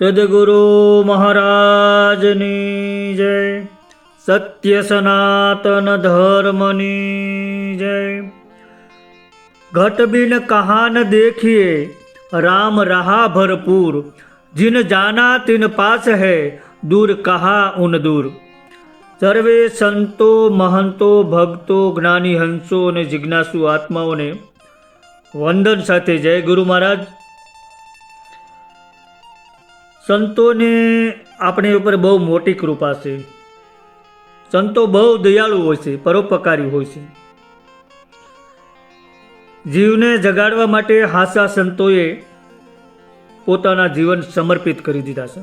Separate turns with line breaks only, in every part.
સદગુરુ મહારાજની જય, સત્ય સનાતન ધર્મની જય। घट बिन कहा न देखिए राम रहा भरपूर, जिन जाना तिन पास है दूर कहा उन दूर। सर्वे संतो महंतो भक्तो ज्ञानी हंसो ने जिज्ञासु आत्माओं ने वंदन साथे जय गुरु महाराज। संतों ने अपने ऊपर बहु मोटी कृपा से, संतो बहु दयालु होय छे, परोपकारी होय छे। जीवने जगाड़वा माटे हासा संतोए पोताना जीवन समर्पित करी दीधा छे।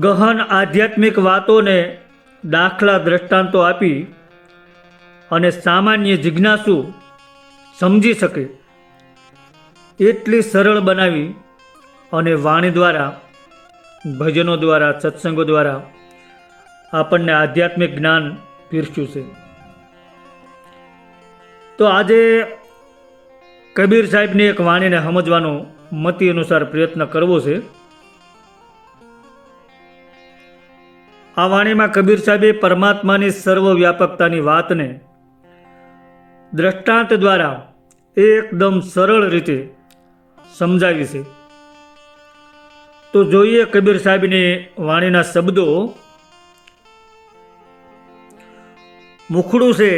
गहन आध्यात्मिक वातों ने दाखला दृष्टांतो आपी अने सामान्य जिज्ञासु समझी सके एटली सरल बनावी अने वाणी द्वारा, भजनों द्वारा, सत्संगों द्वारा आपने आध्यात्मिक ज्ञान पीरस्युं छे। तो आज कबीर साहेब ने एक वाणी ने समझवानो मती अनुसार प्रयत्न करवो छे। आ वाणी में कबीर साहेबे परमात्मा की सर्वव्यापकतानी वात ने दृष्टांत द्वारा एकदम सरल रीते समझावी छे। तो जोईए कबीर साहेब ने वाणीना शब्दों। मुखड़ू से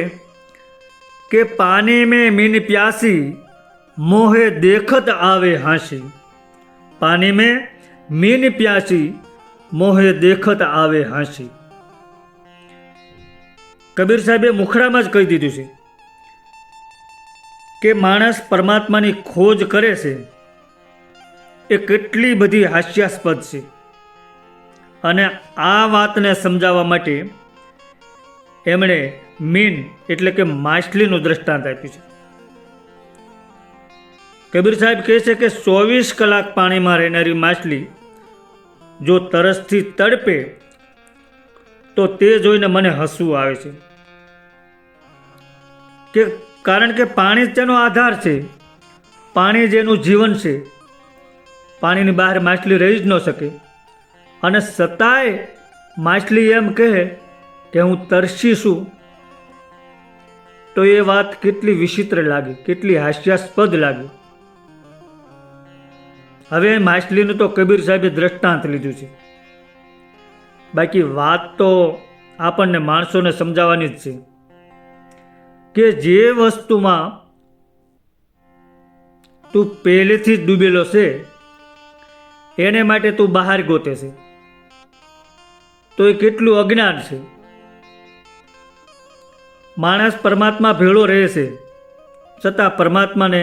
के पानी में मीन प्यासी मोहे देखत आवे हांसी। पानी में मीन प्यासी मोहे देखत आवे हांसी। कबीर साहेबे मुखड़ामां ज कही दीधुं छे के माणस परमात्मानी खोज करे छे ए केटली बधी हास्यास्पद छे। अने आ वातने समजाववा माटे एमणे मीन एटले के माછલીનું दृष्टांत आप्युं छे। कबीर साहेब कहे छे के 24 कलाक पाणीमां रहेनारी माછલી जो तरसथी तड़पे तो ते जोईने मने हसવું આવે છે કે कारण के पाणी तेनो आधार छे, पाणी जेनुं जीवन छे। पाणीनी बहार माछली रही ज न शके अने छतांय माछली एम कहे के हूँ तरसी छुं तो ये बात केटली विचित्र लागे, केटली हास्यास्पद लागे। हवे माछलीनुं तो कबीर साहेबे दृष्टांत लीधुं छे, बाकी वात तो आपणने माणसोने समजाववानी ज छे के जे वस्तुमां तू पहेलेथी ज डूबेलो छे एने माटे तू बहार गोते छे तो ए केटલું अज्ञान छे। माणस परमात्मा भेळो रहे छे छतां परमात्माने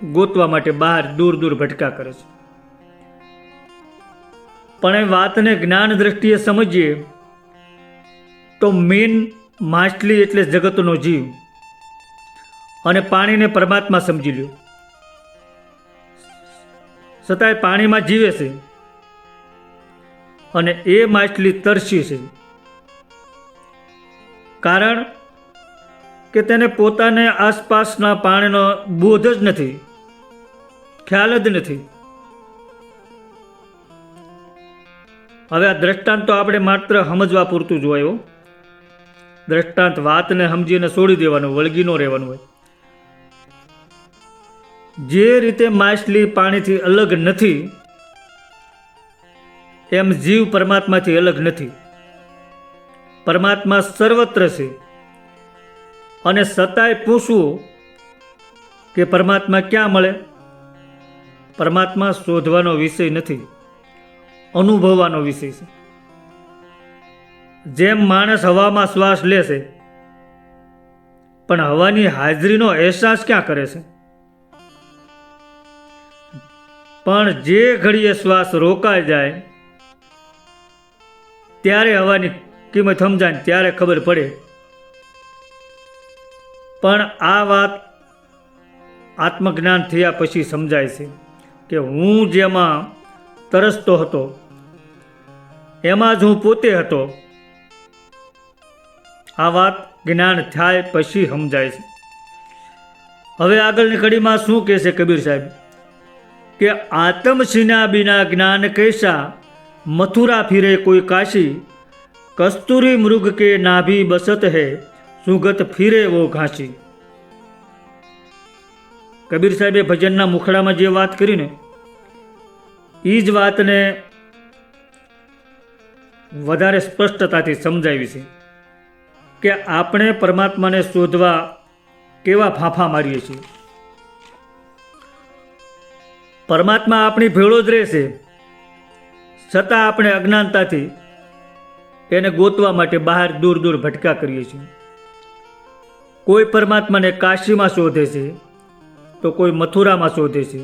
गोतवा माटे बहार दूर दूर भटका करे छे। पण ए वातने ज्ञान दृष्टिए समझीए तो मीन माछली एटले जगतनो जीव अने पाणीने परमात्मा समजी ल्यो। छतांय पाणीमां जीवे छे अने ए माछली तरसी छे कारण के तेने पोताने आसपासना पाणीनो बोध ज नथी, ख्याल ज नथी। हवे आ दृष्टांत तो आपणे मात्र समजवा पूरतुं ज होय। दृष्टांत वातने समजीने छोड़ी देवानुं, वळगी न रहेवानुं होय। जे रीते माछली पाणीथी अलग नथी एम जीव परमात्माथी अलग नथी। परमात्मा सर्वत्र छे अने छतांय पूछवुं के परमात्मा क्यां मळे? परमात्मा शोधवानो विषय नथी, अनुभववानो विषय छे। जेम माणस हवामां श्वास લે છે पण हवानी हाजरीनो अहेसास क्यां करे छे? पण जे घड़ीए श्वास रोकाई जाए त्यारे हवानी किंमत समजाय, त्यारे खबर पड़े। पण आ वात आत्मज्ञान थया पछी समजाय छे के हूँ जेमां तरसतो हतो एमां ज हूँ पोते हतो। आ वात ज्ञान थाय पछी समजाय छे। हवे आगळनी कड़ीमां शुं कहे छे कबीर साहेब કે આત્મ સિના બિના જ્ઞાન કૈસા, મથુરા ફિરે કોઈ કાશી, કસ્તુરી મૃગ કે નાભી બસત હૈ, સુગત ફિરે વો ઘાસી. કબીર સાહેબે ભજનના મુખડામાં જે વાત કરીને એ જ વાતને વધારે સ્પષ્ટતાથી સમજાવી છે કે આપણે પરમાત્માને શોધવા કેવા ફાંફા મારીએ છીએ. પરમાત્મા આપણી ભેળો જ રહેશે, છતાં આપણે અજ્ઞાનતાથી એને ગોતવા માટે બહાર દૂર દૂર ભટકા કરીએ છીએ. કોઈ પરમાત્માને કાશીમાં શોધે છે, તો કોઈ મથુરામાં શોધે છે,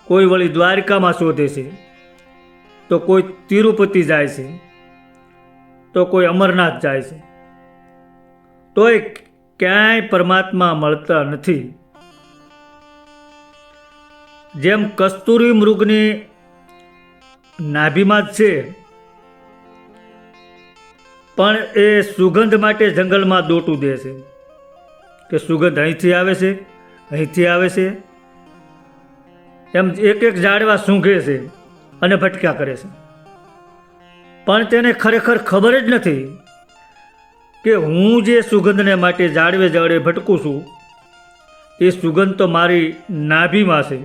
કોઈ વળી દ્વારકામાં શોધે છે, તો કોઈ તિરુપતિ જાય છે, તો કોઈ અમરનાથ જાય છે, તોય ક્યાંય પરમાત્મા મળતા નથી. જેમ કસ્તુરી મૃગની નાભીમાં જ છે, પણ એ સુગંધ માટે જંગલમાં દોટું દે છે કે સુગંધ અહીંથી આવે છે, અહીંથી આવે છે. એમ એક એક ઝાડવા સૂંઘે છે અને ભટક્યા કરે છે, પણ તેને ખરેખર ખબર જ નથી કે હું જે સુગંધને માટે ઝાડવે ઝાડવે ભટકું છું, એ સુગંધ તો મારી નાભીમાં છે.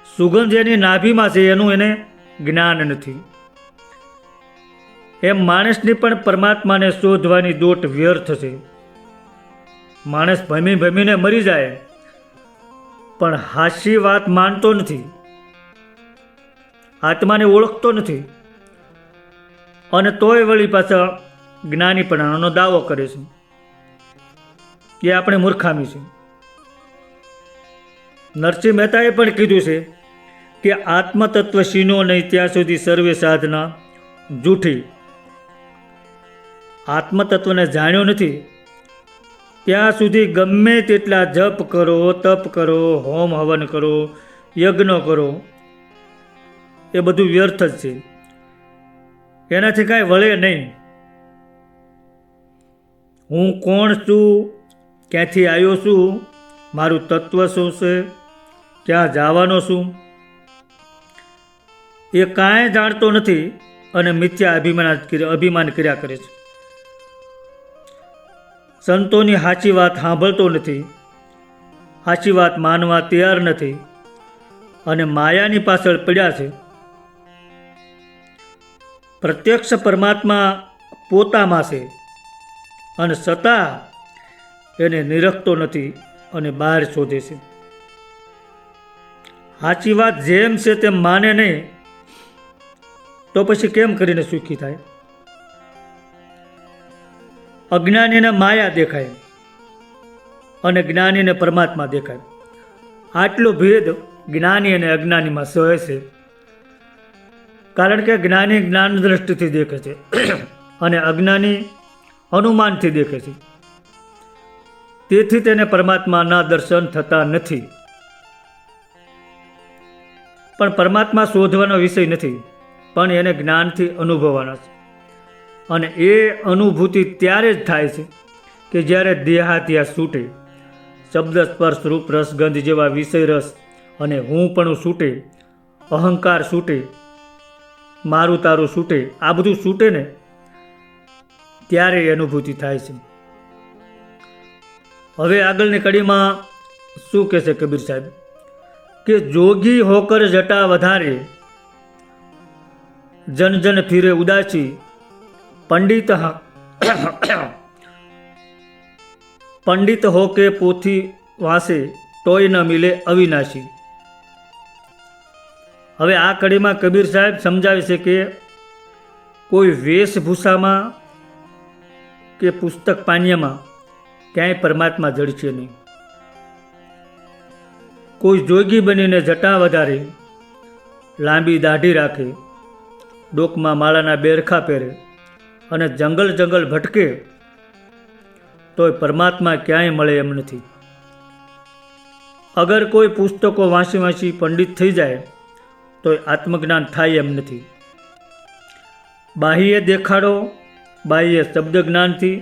સુગંધ એની નાભીમાં છે, એનું એને જ્ઞાન નથી. એમ માણસની પણ પરમાત્માને શોધવાની દોટ વ્યર્થ છે. માણસ ભમી ભમીને મરી જાય, પણ હાચી વાત માનતો નથી, આત્માને ઓળખતો નથી, અને તોય વળી પાછા જ્ઞાનીપણાનો દાવો કરે છે. એ આપણે મૂર્ખામી છે. નરસિંહ મહેતાએ પણ કીધું છે કે આત્મતત્વ સીનો નહીં ત્યાં સુધી સર્વે સાધના જૂઠી. આત્મતત્વને જાણ્યો નથી ત્યાં સુધી ગમે તેટલા જપ કરો, તપ કરો, હોમ હવન કરો, યજ્ઞ કરો, એ બધું વ્યર્થ જ છે. એનાથી કાંઈ વળે નહીં. હું કોણ છું, ક્યાંથી આવ્યો છું, મારું તત્વ શું છે, ક્યાં જવાનો છું, એ કાંઈ જાણતો નથી અને મિથ્યા અભિમાન કર્યા કરે છે. સંતોની સાચી વાત સાંભળતો નથી, સાચી વાત માનવા તૈયાર નથી અને માયાની પાછળ પડ્યા છે. પ્રત્યક્ષ પરમાત્મા પોતામાં છે અને છતાં એને નિરખતો નથી અને બહાર શોધે છે. સાચી વાત જેમ છે તેમ માને નહીં, તો પછી કેમ કરીને સુખી થાય? અજ્ઞાનીને માયા દેખાય અને જ્ઞાનીને પરમાત્મા દેખાય. આટલો ભેદ જ્ઞાની અને અજ્ઞાનીમાં સહે છે. કારણ કે જ્ઞાની જ્ઞાન દ્રષ્ટિથી દેખે છે અને અજ્ઞાની અનુમાનથી દેખે છે. તેથી તેને પરમાત્માના દર્શન થતા નથી. પણ પરમાત્મા શોધવાનો વિષય નથી, પણ એને જ્ઞાનથી અનુભવવાનો છે. અને એ અનુભૂતિ ત્યારે જ થાય છે કે જ્યારે દેહાત્યા છૂટે, શબ્દ સ્પર્શ રૂપ રસ ગંધ જેવા વિષય રસ અને હું પણ છૂટે, અહંકાર છૂટે, મારું તારું છૂટે, આ બધું છૂટે ને ત્યારે અનુભૂતિ થાય છે. હવે આગળની કડીમાં શું કહેશે કબીર સાહેબ કે જોગી હોકર જટા વધારે, જન જન ફિરે ઉદાસી, પંડિત હો કે પોથી વાસે, તોય ન મિલે અવિનાશી. હવે આ કડીમાં કબીર સાહેબ સમજાવે છે કે કોઈ વેશભૂષામાં કે પુસ્તક પાન્યમાં ક્યાંય પરમાત્મા જળશે નહીં. કોઈ જોગી બનીને જટા વધારે, લાંબી દાઢી રાખે, ડોકમાં માળાના બેરખા પહેરે અને જંગલ જંગલ ભટકે, તોય પરમાત્મા ક્યાંય મળે એમ નથી. અગર કોઈ પુસ્તકો વાંચી વાંચી પંડિત થઈ જાય તોય આત્મજ્ઞાન થાય એમ નથી. બાહ્ય દેખાડો, બાહ્ય શબ્દ જ્ઞાનથી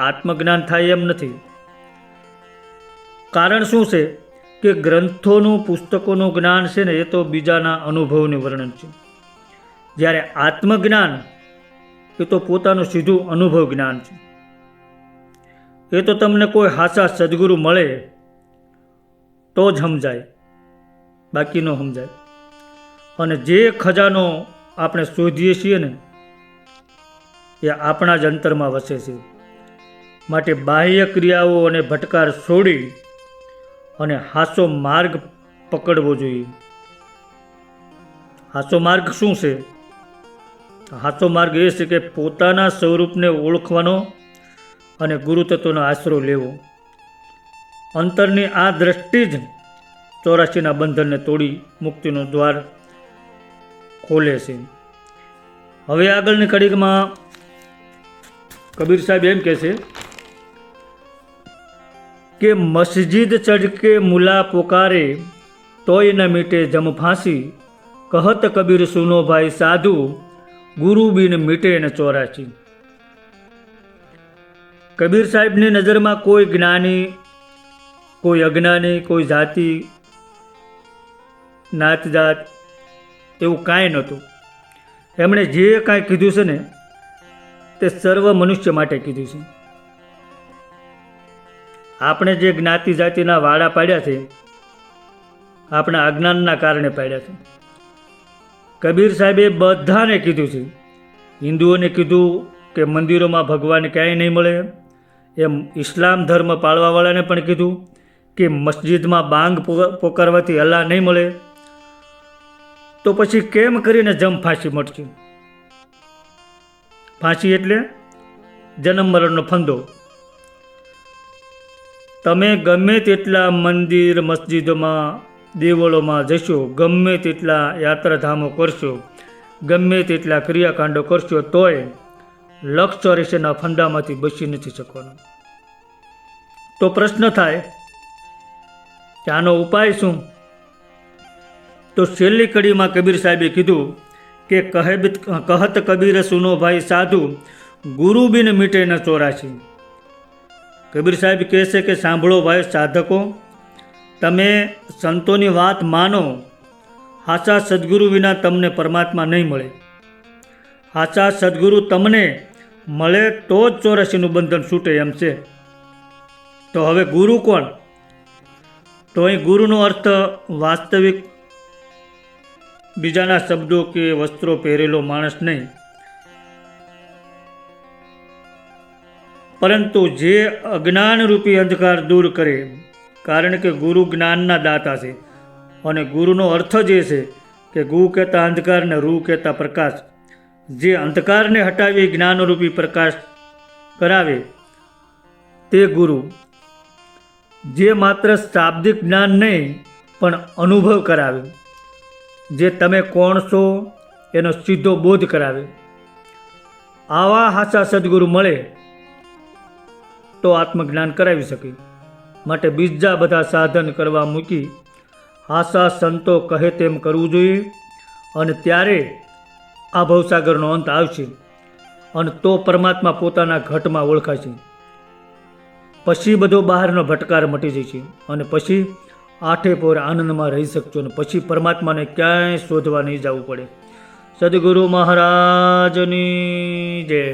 આત્મજ્ઞાન થાય એમ નથી. કારણ શું છે કે ગ્રંથોનું પુસ્તકોનું જ્ઞાન છે ને એ તો બીજાના અનુભવનું વર્ણન છે, જ્યારે આત્મજ્ઞાન એ તો પોતાનું સીધું અનુભવ જ્ઞાન છે. એ તો તમને કોઈ હાચા સદગુરુ મળે તો જ સમજાય, બાકી ન સમજાય. અને જે ખજાનો આપણે શોધીએ છીએ ને એ આપણા જ અંતરમાં વસે છે. માટે બાહ્ય ક્રિયાઓ અને ભટકાર છોડી અને હાચો માર્ગ પકડવો જોઈએ. હાચો માર્ગ શું છે? હાચો માર્ગ એ છે કે પોતાના સ્વરૂપને ઓળખવાનો અને ગુરુ તત્વનો આશરો લેવો. અંતરની આ દ્રષ્ટિ જ 84ના બંધનને તોડી મુક્તિનું દ્વાર ખોલે છે. હવે આગળની કડીમાં કબીર સાહેબ એમ કહે છે કે મસ્જિદ ચઢકે મુલા પોકારે તોય ન મીટે જમ ફાંસી, કહત કબીર સુનો ભાઈ સાધુ ગુરુ બિન મીટે ન 84. કબીર સાહેબની નજરમાં કોઈ જ્ઞાની, કોઈ અજ્ઞાની, કોઈ જાતિ, નાત જાત એવું કાંઈ નહોતું. એમણે જે કાંઈ કીધું છે ને તે સર્વ મનુષ્ય માટે કીધું છે. આપણે જે જ્ઞાતિ જાતિના વાડા પાડ્યા છે આપણા અજ્ઞાનના કારણે પાડ્યા છે. કબીર સાહેબે બધાને કીધું છે. હિન્દુઓને કીધું કે મંદિરોમાં ભગવાન ક્યાંય નહીં મળે, એમ ઇસ્લામ ધર્મ પાળવાવાળાને પણ કીધું કે મસ્જિદમાં બાંગ પોકારવાથી અલ્લાહ નહીં મળે. તો પછી કેમ કરીને જમ ફાંસી મળશે? ફાંસી એટલે જન્મ મરણનો ફંદો. તમે ગમે તેટલા મંદિર મસ્જિદોમાં દેવળોમાં જશો, ગમે તેટલા યાત્રાધામો કરશો, ગમે તેટલા ક્રિયાકાંડો કરશો, તોય 84ના ફંદામાંથી બચી નથી શકવાનું. તો પ્રશ્ન થાય કે આનો ઉપાય શું? તો છેલ્લી કડીમાં કબીર સાહેબે કીધું કે કહત કબીર સુનો ભાઈ સાધુ ગુરુ બિન મીટે ન 84. કબીર સાહેબ કહે છે કે સાંભળો ભાઈ સાધકો, તમે સંતોની વાત માનો. હાચા સદગુરુ વિના તમને પરમાત્મા નહીં મળે. હાચા સદગુરુ તમને મળે તો જ 84નું બંધન છૂટે એમ છે. તો હવે ગુરુ કોણ? તો અહીં ગુરુનો અર્થ વાસ્તવિક બીજાના શબ્દો કે વસ્ત્રો પહેરેલો માણસ નહીં, પરંતુ જે અજ્ઞાનરૂપી અંધકાર દૂર કરે. કારણ કે ગુરુ જ્ઞાનના દાતા છે અને ગુરુનો અર્થ જ એ છે કે ગુ કહેતા અંધકારને રૂ કહેતા પ્રકાશ. જે અંધકારને હટાવી જ્ઞાનરૂપી પ્રકાશ કરાવે તે ગુરુ. જે માત્ર શાબ્દિક જ્ઞાન નહીં પણ અનુભવ કરાવે, જે તમે કોણ છો એનો સીધો બોધ કરાવે. આવા હાચા સદગુરુ મળે તો આત્મજ્ઞાન કરાવી શકે. માટે બીજા બધા સાધન કરવા મૂકી હાચા સંતો કહે તેમ કરવું જોઈએ. અને ત્યારે આ ભવસાગરનો અંત આવશે અને તો પરમાત્મા પોતાના ઘટમાં ઓળખાશે. પછી બધો બહારનો ભટકાર મટી જશે અને પછી આઠે પોર આનંદમાં રહી શકશો અને પછી પરમાત્માને ક્યાંય શોધવા નહીં જવું પડે. સદગુરુ મહારાજની જય.